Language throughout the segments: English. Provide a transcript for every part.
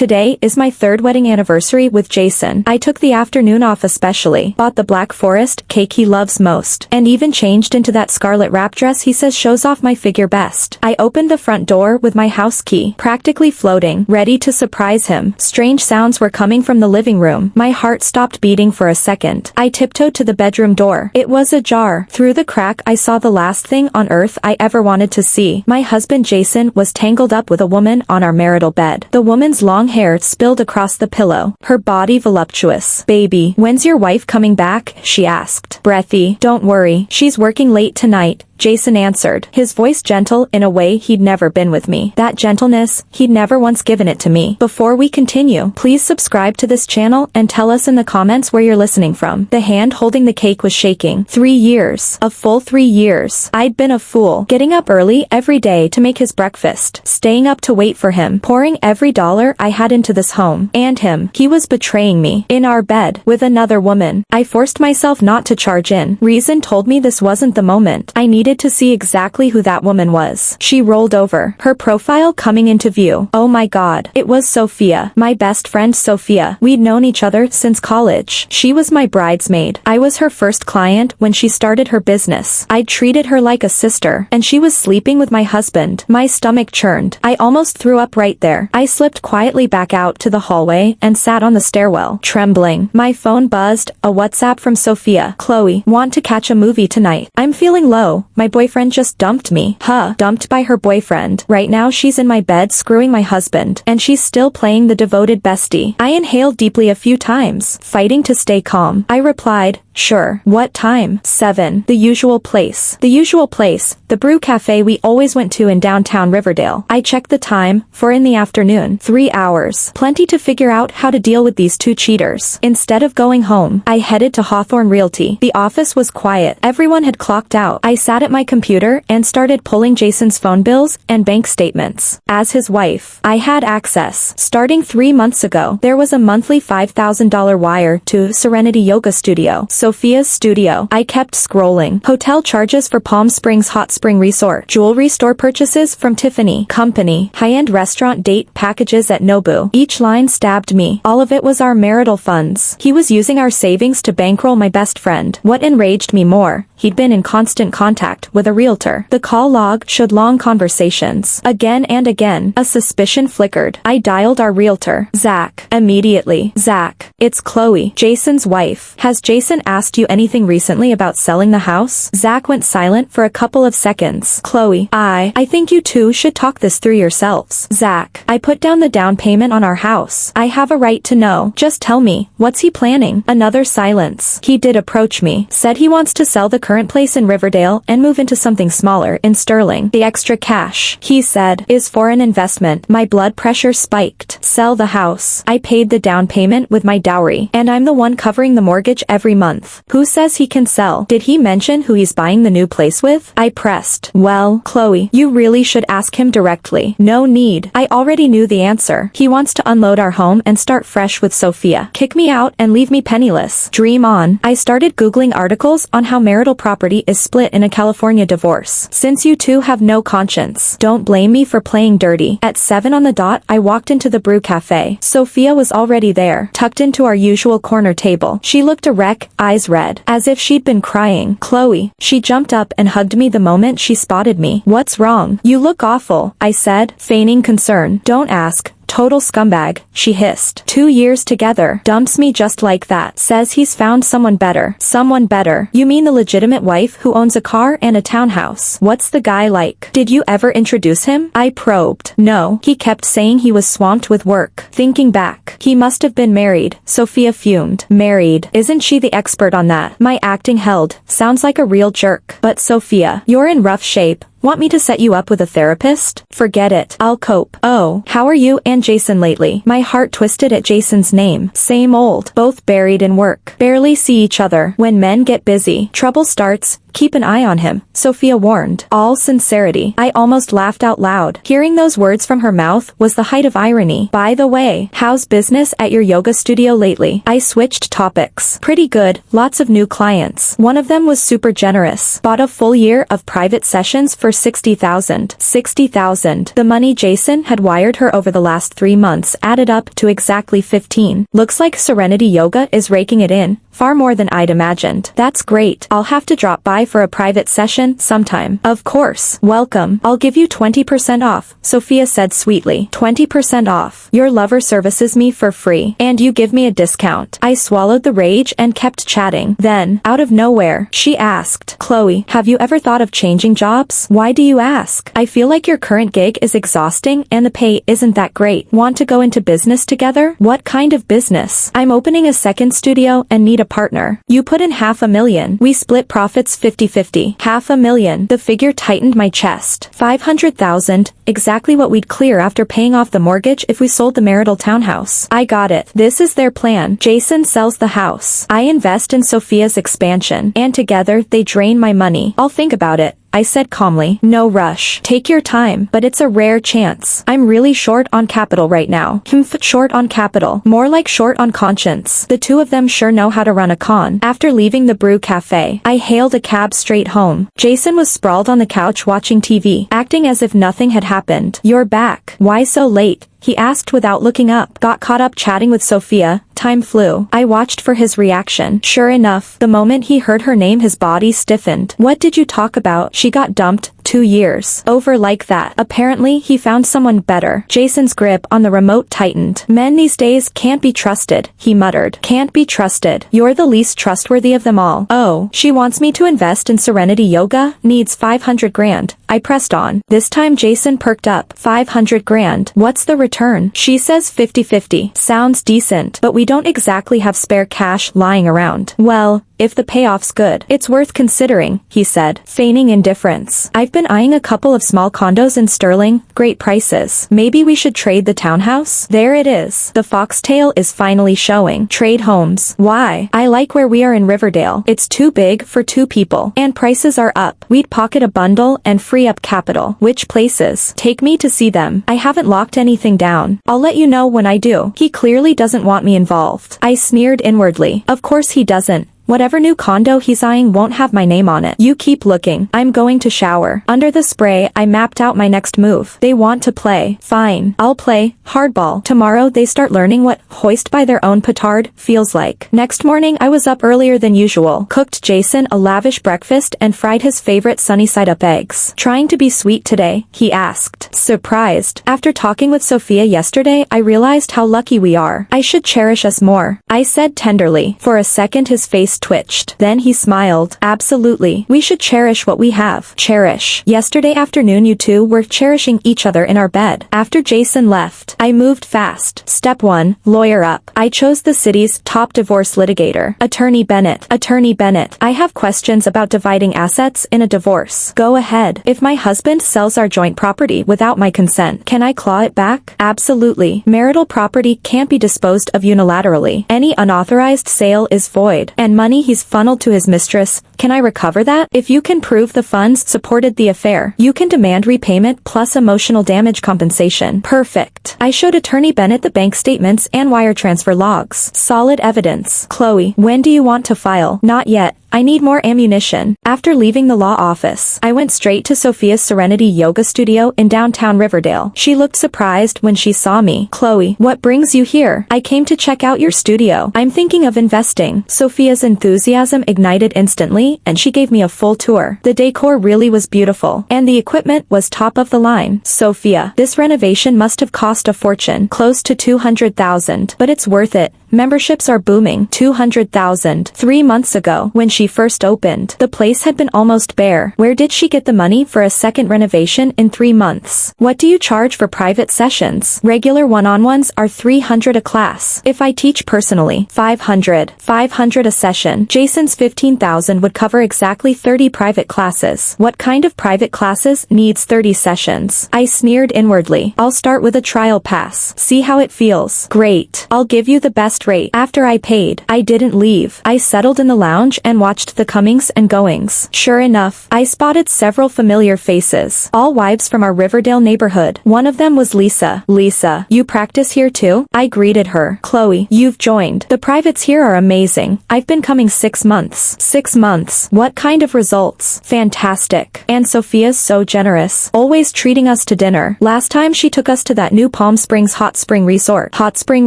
Today is my third wedding anniversary with Jason. I took the afternoon off especially, bought the Black Forest cake he loves most, and even changed into that scarlet wrap dress he says shows off my figure best. I opened the front door with my house key, practically floating, ready to surprise him. Strange sounds were coming from the living room. My heart stopped beating for a second. I tiptoed to the bedroom door. It was ajar. Through the crack I saw the last thing on earth I ever wanted to see. My husband Jason was tangled up with a woman on our marital bed. The woman's long hair spilled across the pillow, her body voluptuous. "Baby, when's your wife coming back?" she asked. "Breathy, don't worry, she's working late tonight," Jason answered, his voice gentle in a way he'd never been with me. That gentleness, he'd never once given it to me. Before we continue, please subscribe to this channel and tell us in the comments where you're listening from. The hand holding the cake was shaking. 3 years. A full 3 years. I'd been a fool. Getting up early every day to make his breakfast. Staying up to wait for him. Pouring every dollar I had into this home. And him. He was betraying me. In our bed. With another woman. I forced myself not to charge in. Reason told me this wasn't the moment. I needed to see exactly who that woman was. She rolled over, her profile coming into view. Oh my god. It was Sophia. My best friend Sophia. We'd known each other since college. She was my bridesmaid. I was her first client when she started her business. I'd treated her like a sister, and she was sleeping with my husband. My stomach churned. I almost threw up right there. I slipped quietly back out to the hallway and sat on the stairwell, trembling. My phone buzzed, a WhatsApp from Sophia. "Chloe, want to catch a movie tonight? I'm feeling low. My boyfriend just dumped me." Dumped by her boyfriend. Right now she's in my bed screwing my husband, and she's still playing the devoted bestie. I inhaled deeply a few times, fighting to stay calm. I replied, "Sure. What time?" 7. The usual place. The usual place. The brew cafe we always went to in downtown Riverdale. I checked the time, 4 in the afternoon. 3 hours. Plenty to figure out how to deal with these two cheaters. Instead of going home, I headed to Hawthorne Realty. The office was quiet. Everyone had clocked out. I sat at my computer and started pulling Jason's phone bills and bank statements. As his wife, I had access. Starting 3 months ago, there was a monthly $5,000 wire to Serenity Yoga Studio, Sophia's studio. I kept scrolling. Hotel charges for Palm Springs Hot Spring Resort. Jewelry store purchases from Tiffany Company. High-end restaurant date packages at Nobu. Each line stabbed me. All of it was our marital funds. He was using our savings to bankroll my best friend. What enraged me more, he'd been in constant contact with a realtor. The call log showed long conversations. Again and again, a suspicion flickered. I dialed our realtor. "Zach." Immediately. "Zach, it's Chloe, Jason's wife. Has Jason asked you anything recently about selling the house?" Zach went silent for a couple of seconds. "Chloe, I think you two should talk this through yourselves." "Zach, I put down the down payment on our house. I have a right to know. Just tell me, what's he planning?" Another silence. "He did approach me. Said he wants to sell the current place in Riverdale and move into something smaller in Sterling. The extra cash, he said, is for an investment." My blood pressure spiked. Sell the house. I paid the down payment with my dowry, and I'm the one covering the mortgage every month. Who says he can sell? Did he mention who he's buying the new place with? I pressed. "Well, Chloe, you really should ask him directly." "No need. I already knew the answer. He wants to unload our home and start fresh with Sophia. Kick me out and leave me penniless." Dream on. I started Googling articles on how marital property is split in a California divorce. Since you two have no conscience, don't blame me for playing dirty. At 7 on the dot, I walked into the brew cafe. Sophia was already there, tucked into our usual corner table. She looked a wreck, eyes red, as if she'd been crying. "Chloe." She jumped up and hugged me the moment she spotted me. "What's wrong? You look awful," I said, feigning concern. "Don't ask. Total scumbag," she hissed. 2 years together. Dumps me just like that. Says he's found someone better. Someone better? You mean the legitimate wife who owns a car and a townhouse? What's the guy like? Did you ever introduce him? I probed. No. He kept saying he was swamped with work. Thinking back, he must have been married. Sophia fumed. Married? Isn't she the expert on that? My acting held. Sounds like a real jerk. But Sophia, you're in rough shape. Want me to set you up with a therapist? Forget it. I'll cope. Oh, how are you and Jason lately? My heart twisted at Jason's name. Same old. Both buried in work. Barely see each other. When men get busy, trouble starts. Keep an eye on him, Sophia warned. All sincerity. I almost laughed out loud. Hearing those words from her mouth was the height of irony. By the way, how's business at your yoga studio lately? I switched topics. Pretty good. Lots of new clients. One of them was super generous. Bought a full year of private sessions for for 60,000. 60,000. The money Jason had wired her over the last 3 months added up to exactly 15. Looks like Serenity Yoga is raking it in, far more than I'd imagined. That's great. I'll have to drop by for a private session sometime. Of course. Welcome. I'll give you 20% off, Sophia said sweetly. 20% off. Your lover services me for free, and you give me a discount. I swallowed the rage and kept chatting. Then, out of nowhere, she asked, Chloe, have you ever thought of changing jobs? Why do you ask? I feel like your current gig is exhausting and the pay isn't that great. Want to go into business together? What kind of business? I'm opening a second studio and need a partner. You put in $500,000. We split profits 50-50. $500,000. The figure tightened my chest. 500,000, exactly what we'd clear after paying off the mortgage if we sold the marital townhouse. I got it. This is their plan. Jason sells the house. I invest in Sophia's expansion, and together they drain my money. I'll think about it, I said calmly. No rush. Take your time, but it's a rare chance. I'm really short on capital right now. Short on capital. More like short on conscience. The two of them sure know how to run a con. After leaving the brew cafe, I hailed a cab straight home. Jason was sprawled on the couch watching TV, acting as if nothing had happened. You're back. Why so late? He asked without looking up. Got caught up chatting with Sophia. Time flew. I watched for his reaction. Sure enough, the moment he heard her name his body stiffened. What did you talk about? She got dumped. 2 years. Over like that. Apparently he found someone better. Jason's grip on the remote tightened. Men these days can't be trusted, he muttered. Can't be trusted. You're the least trustworthy of them all. Oh, she wants me to invest in Serenity Yoga? Needs 500 grand. I pressed on. This time Jason perked up. 500 grand. What's the return? She says 50-50. Sounds decent, but we don't exactly have spare cash lying around. Well, if the payoff's good, it's worth considering, he said, feigning indifference. I've been eyeing a couple of small condos in Sterling, great prices. Maybe we should trade the townhouse? There it is. The foxtail is finally showing. Trade homes. Why? I like where we are in Riverdale. It's too big for 2 people. And prices are up. We'd pocket a bundle and free up capital. Which places? Take me to see them. I haven't locked anything down. I'll let you know when I do. He clearly doesn't want me involved. I sneered inwardly. Of course he doesn't. Whatever new condo he's eyeing won't have my name on it. You keep looking. I'm going to shower. Under the spray, I mapped out my next move. They want to play. Fine. I'll play hardball. Tomorrow they start learning what hoist by their own petard feels like. Next morning I was up earlier than usual. Cooked Jason a lavish breakfast and fried his favorite sunny side up eggs. Trying to be sweet today? He asked. Surprised. After talking with Sophia yesterday, I realized how lucky we are. I should cherish us more, I said tenderly. For a second his face twitched. Then he smiled. Absolutely. We should cherish what we have. Cherish. Yesterday afternoon you two were cherishing each other in our bed. After Jason left, I moved fast. Step 1, lawyer up. I chose the city's top divorce litigator. Attorney Bennett. Attorney Bennett. I have questions about dividing assets in a divorce. Go ahead. If my husband sells our joint property without my consent, can I claw it back? Absolutely. Marital property can't be disposed of unilaterally. Any unauthorized sale is void. And money he's funneled to his mistress, can I recover that? If you can prove the funds supported the affair, you can demand repayment plus emotional damage compensation. Perfect. I showed Attorney Bennett the bank statements and wire transfer logs. Solid evidence. Chloe, when do you want to file? Not yet. I need more ammunition. After leaving the law office, I went straight to Sophia's Serenity Yoga studio in downtown Riverdale. She looked surprised when she saw me. Chloe, what brings you here? I came to check out your studio. I'm thinking of investing. Sophia's enthusiasm ignited instantly, and she gave me a full tour. The decor really was beautiful, and the equipment was top of the line. Sophia, this renovation must have cost a fortune, close to 200,000, but it's worth it. Memberships are booming. 200,000. 3 months ago, when she first opened, the place had been almost bare. Where did she get the money for a second renovation in 3 months? What do you charge for private sessions? Regular one-on-ones are 300 a class. If I teach personally, 500. 500 a session. Jason's 15,000 would cover exactly 30 private classes. What kind of private classes needs 30 sessions? I sneered inwardly. I'll start with a trial pass. See how it feels. Great. I'll give you the best rate. After I paid, I didn't leave. I settled in the lounge and watched watched the comings and goings. Sure enough, I spotted several familiar faces, all wives from our Riverdale neighborhood. One of them was Lisa. Lisa, you practice here too? I greeted her. Chloe, you've joined. The privates here are amazing. I've been coming 6 months. 6 months. What kind of results? Fantastic. And Sophia's so generous, always treating us to dinner. Last time she took us to that new Palm Springs Hot Spring Resort. Hot Spring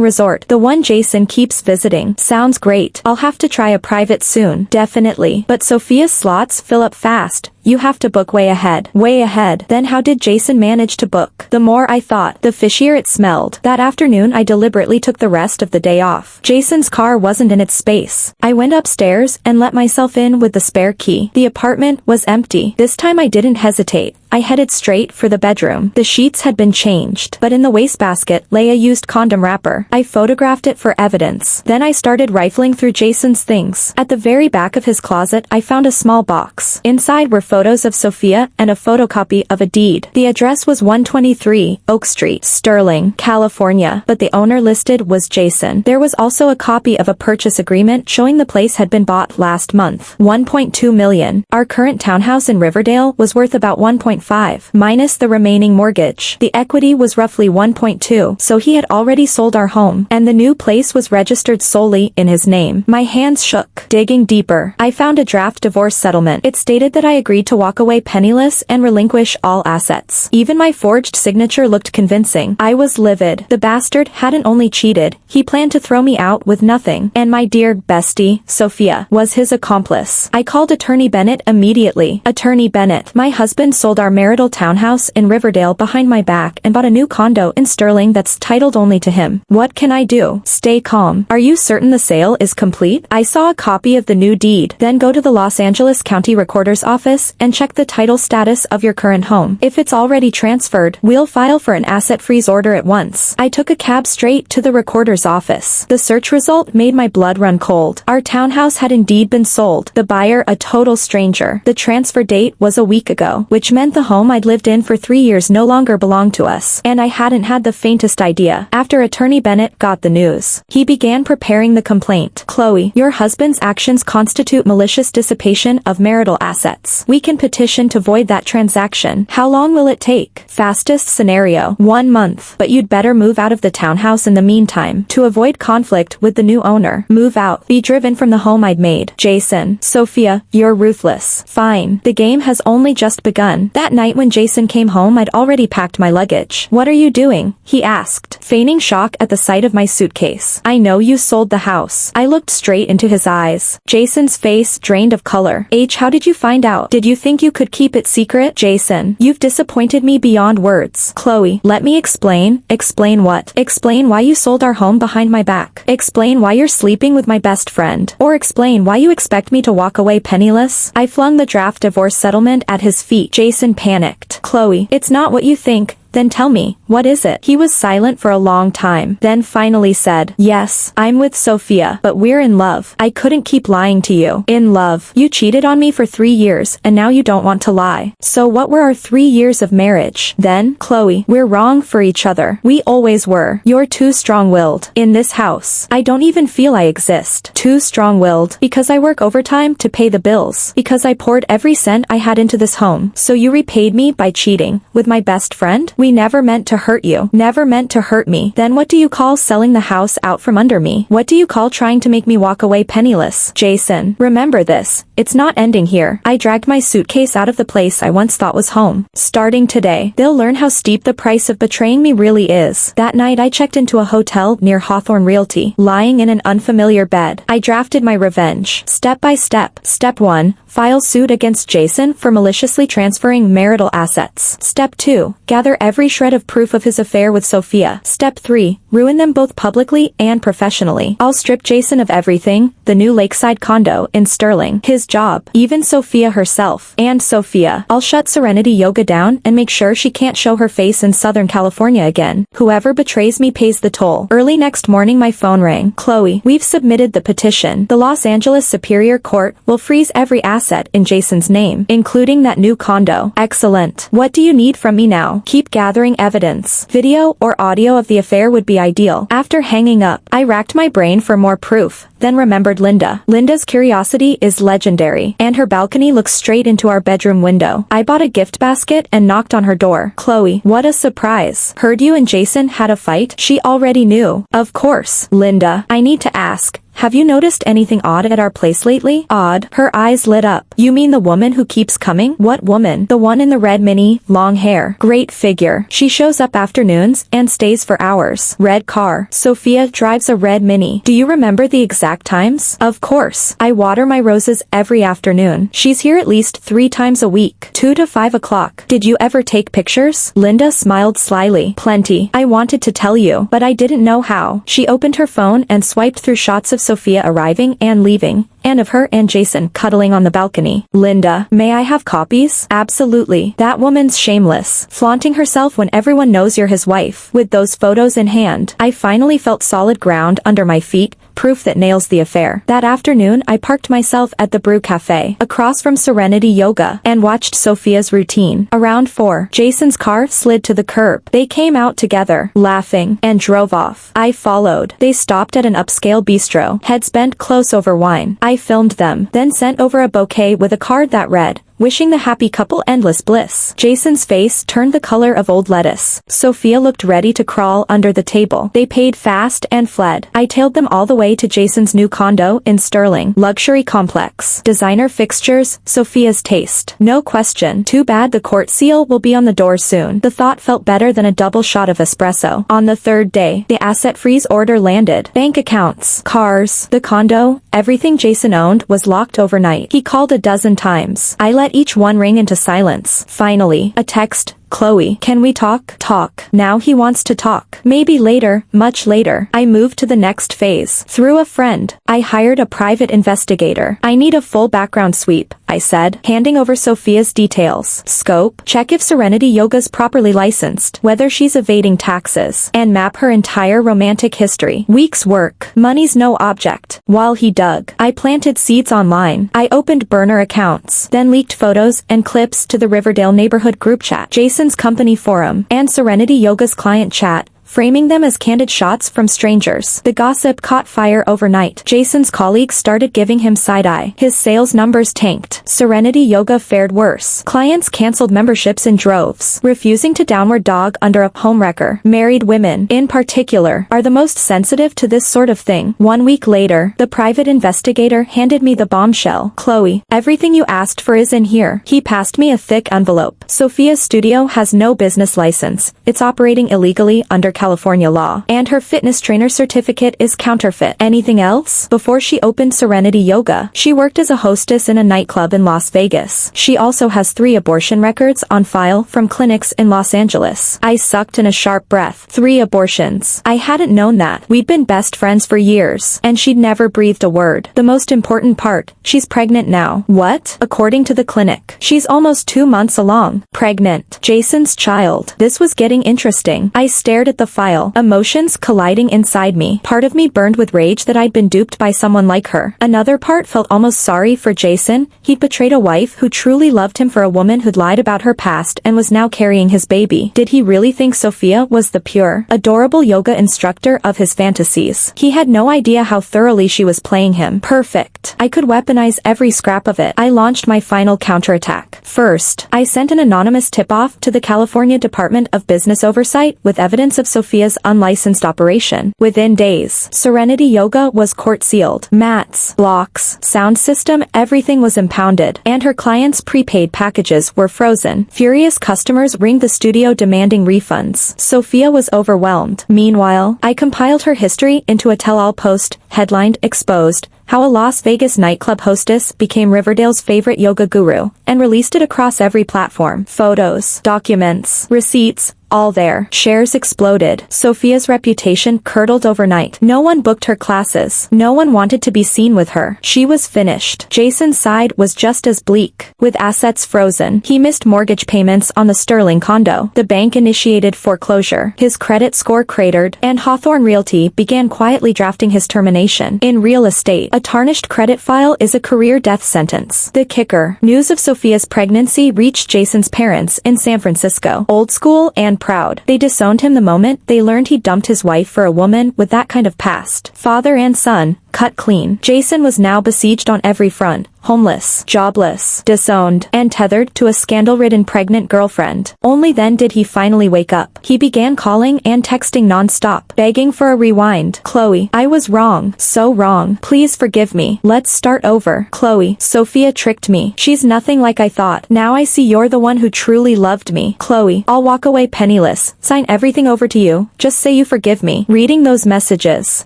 Resort, the one Jason keeps visiting. Sounds great. I'll have to try a private soon. Definitely. But Sophia's slots fill up fast. You have to book way ahead. Way ahead. Then how did Jason manage to book? The more I thought, the fishier it smelled. That afternoon I deliberately took the rest of the day off. Jason's car wasn't in its space. I went upstairs and let myself in with the spare key. The apartment was empty. This time I didn't hesitate. I headed straight for the bedroom. The sheets had been changed, but in the wastebasket lay a used condom wrapper. I photographed it for evidence. Then I started rifling through Jason's things. At the very back of his closet I found a small box. Inside were photos of Sophia and a photocopy of a deed. The address was 123 Oak Street, Sterling, California, but the owner listed was Jason. There was also a copy of a purchase agreement showing the place had been bought last month. 1.2 million. Our current townhouse in Riverdale was worth about 1.5 minus the remaining mortgage. The equity was roughly 1.2, so he had already sold our home, and the new place was registered solely in his name. My hands shook. Digging deeper, I found a draft divorce settlement. It stated that I agreed to walk away penniless and relinquish all assets. Even my forged signature looked convincing. I was livid. The bastard hadn't only cheated, he planned to throw me out with nothing. And my dear bestie, Sophia, was his accomplice. I called Attorney Bennett immediately. Attorney Bennett, my husband sold our marital townhouse in Riverdale behind my back and bought a new condo in Sterling that's titled only to him. What can I do? Stay calm. Are you certain the sale is complete? I saw a copy of the new deed. Then go to the Los Angeles County Recorder's office and check the title status of your current home. If it's already transferred, we'll file for an asset freeze order at once. I took a cab straight to the recorder's office. The search result made my blood run cold. Our townhouse had indeed been sold. The buyer a total stranger. The transfer date was a week ago, which meant the home I'd lived in for 3 years no longer belonged to us, and I hadn't had the faintest idea. After Attorney Bennett got the news, he began preparing the complaint. Chloe, your husband's actions constitute malicious dissipation of marital assets. We can petition to void that transaction. How long will it take? Fastest scenario, 1 month. But you'd better move out of the townhouse in the meantime. To avoid conflict with the new owner. Move out. Be driven from the home I'd made. Jason. Sophia, you're ruthless. Fine. The game has only just begun. That night when Jason came home I'd already packed my luggage. What are you doing? He asked, feigning shock at the sight of my suitcase. I know you sold the house. I looked straight into his eyes. Jason's face drained of color. How did you find out? Did you think you could keep it secret? Jason, you've disappointed me beyond words. Chloe, let me explain. Explain what? Explain why you sold our home behind my back. Explain why you're sleeping with my best friend. Or explain why you expect me to walk away penniless. I flung the draft divorce settlement at his feet. Jason panicked. Chloe, it's not what you think. Then tell me, what is it? He was silent for a long time, then finally said, yes, I'm with Sophia, but we're in love. I couldn't keep lying to you. In love. You cheated on me for 3 years, and now you don't want to lie. So what were our 3 years of marriage? Then, Chloe, we're wrong for each other. We always were. You're too strong-willed. In this house, I don't even feel I exist. Too strong-willed. Because I work overtime to pay the bills. Because I poured every cent I had into this home. So you repaid me by cheating with my best friend? We never meant to hurt you. Never meant to hurt me. Then what do you call selling the house out from under me? What do you call trying to make me walk away penniless? Jason, remember this. It's not ending here. I dragged my suitcase out of the place I once thought was home. Starting today, they'll learn how steep the price of betraying me really is. That night I checked into a hotel near Hawthorne Realty, lying in an unfamiliar bed. I drafted my revenge. Step by step. Step 1. File suit against Jason for maliciously transferring marital assets. Step 2. Gather every shred of proof of his affair with Sophia. Step 3. Ruin them both publicly and professionally. I'll strip Jason of everything, the new lakeside condo in Sterling, his job, even Sophia herself. And Sophia. I'll shut Serenity Yoga down and make sure she can't show her face in Southern California again. Whoever betrays me pays the toll. Early next morning my phone rang. Chloe, we've submitted the petition. The Los Angeles Superior Court will freeze every asset in Jason's name, including that new condo. Excellent. What do you need from me now? Keep gathering evidence. Video or audio of the affair would be ideal. After hanging up, I racked my brain for more proof, then remembered Linda. Linda's curiosity is legendary, and her balcony looks straight into our bedroom window. I bought a gift basket and knocked on her door. Chloe, what a surprise. Heard you and Jason had a fight? She already knew. Of course. Linda, I need to ask. Have you noticed anything odd at our place lately? Odd? Her eyes lit up. You mean the woman who keeps coming? What woman? The one in the red mini, long hair. Great figure. She shows up afternoons and stays for hours. Red car. Sophia drives a red mini. Do you remember the exact times? Of course. I water my roses every afternoon. She's here at least 3 times a week. 2 to 5 o'clock. Did you ever take pictures? Linda smiled slyly. Plenty. I wanted to tell you, but I didn't know how. She opened her phone and swiped through shots of Sophia arriving and leaving, and of her and Jason cuddling on the balcony. Linda, may I have copies? Absolutely. That woman's shameless, flaunting herself when everyone knows you're his wife. With those photos in hand, I finally felt solid ground under my feet, proof that nails the affair. That afternoon, I parked myself at the Brew Cafe, across from Serenity Yoga, and watched Sophia's routine. Around 4, Jason's car slid to the curb. They came out together, laughing, and drove off. I followed. They stopped at an upscale bistro, heads bent close over wine. I filmed them, then sent over a bouquet with a card that read, wishing the happy couple endless bliss. Jason's face turned the color of old lettuce. Sophia looked ready to crawl under the table. They paid fast and fled. I tailed them all the way to Jason's new condo in Sterling. Luxury complex. Designer fixtures, Sophia's taste. No question. Too bad the court seal will be on the door soon. The thought felt better than a double shot of espresso. On the 3rd day, the asset freeze order landed. Bank accounts, cars, the condo, everything Jason owned was locked overnight. He called a dozen times. I let each one ring into silence. Finally, a text. Chloe, can we talk? Talk. Now he wants to talk. Maybe later, much later. I moved to the next phase. Through a friend, I hired a private investigator. I need a full background sweep, I said, handing over Sophia's details. Scope, check if Serenity Yoga's properly licensed, whether she's evading taxes, and map her entire romantic history. Weeks work. Money's no object. While he dug, I planted seeds online. I opened burner accounts, then leaked photos and clips to the Riverdale neighborhood group chat. Jason's company forum, and Serenity Yoga's client chat, framing them as candid shots from strangers. The gossip caught fire overnight. Jason's colleagues started giving him side-eye. His sales numbers tanked. Serenity Yoga fared worse. Clients canceled memberships in droves, refusing to downward dog under a homewrecker. Married women, in particular, are the most sensitive to this sort of thing. 1 week later, the private investigator handed me the bombshell. Chloe, everything you asked for is in here. He passed me a thick envelope. Sophia's studio has no business license. It's operating illegally under California law, and her fitness trainer certificate is counterfeit. Anything else? Before she opened Serenity Yoga, she worked as a hostess in a nightclub in Las Vegas. She also has 3 abortion records on file from clinics in Los Angeles. I sucked in a sharp breath. 3 abortions. I hadn't known that. We'd been best friends for years, and she'd never breathed a word. The most important part, she's pregnant now. What? According to the clinic, she's almost 2 months along. Pregnant. Jason's child. This was getting interesting. I stared at the file, emotions colliding inside me. Part of me burned with rage that I'd been duped by someone like her. Another part felt almost sorry for Jason. He'd betrayed a wife who truly loved him for a woman who'd lied about her past and was now carrying his baby. Did he really think Sophia was the pure, adorable yoga instructor of his fantasies? He had no idea how thoroughly she was playing him. Perfect. I could weaponize every scrap of it. I launched my final counterattack. First, I sent an anonymous tip-off to the California Department of Business Oversight with evidence of Sophia's unlicensed operation. Within days, Serenity Yoga was court-sealed. Mats, blocks, sound system, everything was impounded, and her clients' prepaid packages were frozen. Furious customers ringed the studio demanding refunds. Sophia was overwhelmed. Meanwhile, I compiled her history into a tell-all post, headlined, Exposed, How a Las Vegas Nightclub Hostess Became Riverdale's Favorite Yoga Guru, and released it across every platform. Photos, documents, receipts, all there. Shares exploded. Sophia's reputation curdled overnight. No one booked her classes. No one wanted to be seen with her. She was finished. Jason's side was just as bleak. With assets frozen, he missed mortgage payments on the Sterling condo. The bank initiated foreclosure. His credit score cratered, and Hawthorne Realty began quietly drafting his termination. In real estate, a tarnished credit file is a career death sentence. The kicker: news of Sophia's pregnancy reached Jason's parents in San Francisco. Old school and proud. They disowned him the moment they learned he dumped his wife for a woman with that kind of past. Father and son, cut clean. Jason was now besieged on every front. Homeless, jobless, disowned, and tethered to a scandal-ridden pregnant girlfriend. Only then did he finally wake up. He began calling and texting non-stop, begging for a rewind. Chloe, I was wrong. So wrong. Please forgive me. Let's start over. Chloe, Sophia tricked me. She's nothing like I thought. Now I see you're the one who truly loved me. Chloe, I'll walk away penniless. Sign everything over to you. Just say you forgive me. Reading those messages,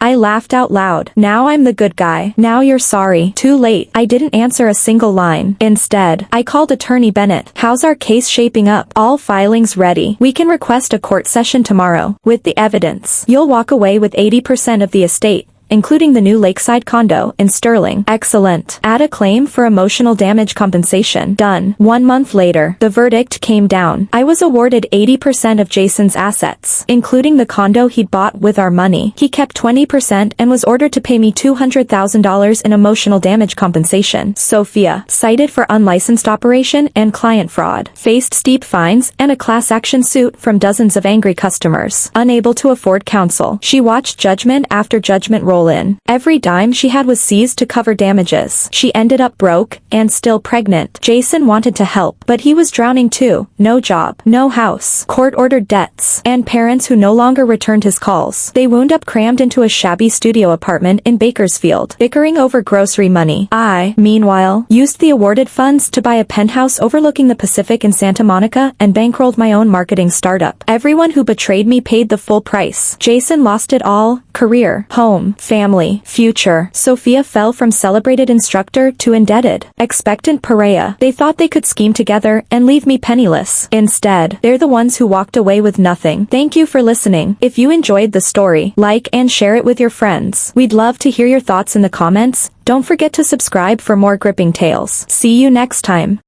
I laughed out loud. Now I'm the good guy. Now you're sorry. Too late. I didn't answer a single line. Instead, I called Attorney Bennett. How's our case shaping up? All filings ready. We can request a court session tomorrow. With the evidence, you'll walk away with 80% of the estate, including the new lakeside condo in Sterling. Excellent. Add a claim for emotional damage compensation. Done. 1 month later, the verdict came down. I was awarded 80% of Jason's assets, including the condo he'd bought with our money. He kept 20% and was ordered to pay me $200,000 in emotional damage compensation. Sophia, cited for unlicensed operation and client fraud, faced steep fines and a class action suit from dozens of angry customers. Unable to afford counsel, she watched judgment after judgment roll in. Every dime she had was seized to cover damages. She ended up broke and still pregnant. Jason wanted to help, but he was drowning too. No job, no house, court-ordered debts, and parents who no longer returned his calls. They wound up crammed into a shabby studio apartment in Bakersfield, bickering over grocery money. I, meanwhile, used the awarded funds to buy a penthouse overlooking the Pacific in Santa Monica and bankrolled my own marketing startup. Everyone who betrayed me paid the full price. Jason lost it all: career, home, family, future. Sophia fell from celebrated instructor to indebted, expectant pariah. They thought they could scheme together and leave me penniless. Instead, they're the ones who walked away with nothing. Thank you for listening. If you enjoyed the story, like and share it with your friends. We'd love to hear your thoughts in the comments. Don't forget to subscribe for more gripping tales. See you next time.